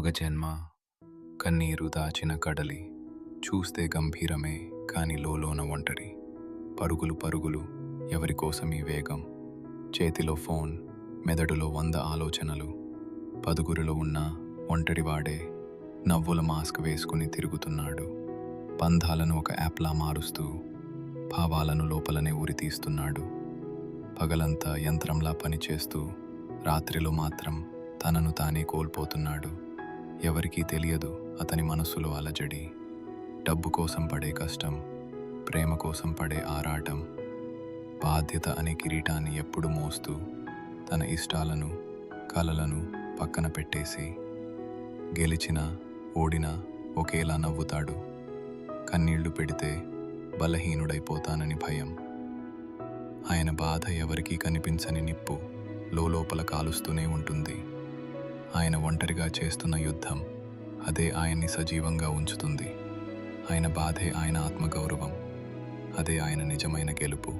ఒక జన్మ, కన్నీరు దాచిన కడలి, చూస్తే గంభీరమే కాని లోలోన ఒంటరి. పరుగులు పరుగులు, ఎవరికోసం ఈ వేగం? చేతిలో ఫోన్, మెదడులో 100 ఆలోచనలు. పదుగురిలో ఉన్న ఒంటరివాడే నవ్వుల మాస్క్ వేసుకుని తిరుగుతున్నాడు. బంధాలను ఒక యాప్లా మారుస్తూ, భావాలను లోపలనే ఉరితీస్తున్నాడు. పగలంతా యంత్రంలా పనిచేస్తూ, రాత్రిలో మాత్రం తనను తానే కోల్పోతున్నాడు. ఎవరికీ తెలియదు అతని మనసులో అలజడి. డబ్బు కోసం పడే కష్టం, ప్రేమ కోసం పడే ఆరాటం, బాధ్యత అనే కిరీటాన్ని ఎప్పుడు మోస్తూ, తన ఇష్టాలను, కలలను పక్కన పెట్టేసి, గెలిచినా ఓడినా ఒకేలా నవ్వుతాడు. కన్నీళ్లు పెడితే బలహీనుడైపోతానని భయం. ఆయన బాధ ఎవరికీ కనిపించని నిప్పు లోపల కాలుస్తూనే ఉంటుంది. ఆయన ఒంటరిగా చేస్తున్న యుద్ధం, అదే ఆయన్ని సజీవంగా ఉంచుతుంది. ఆయన బాధే ఆయన ఆత్మగౌరవం, అదే ఆయన నిజమైన గెలుపు.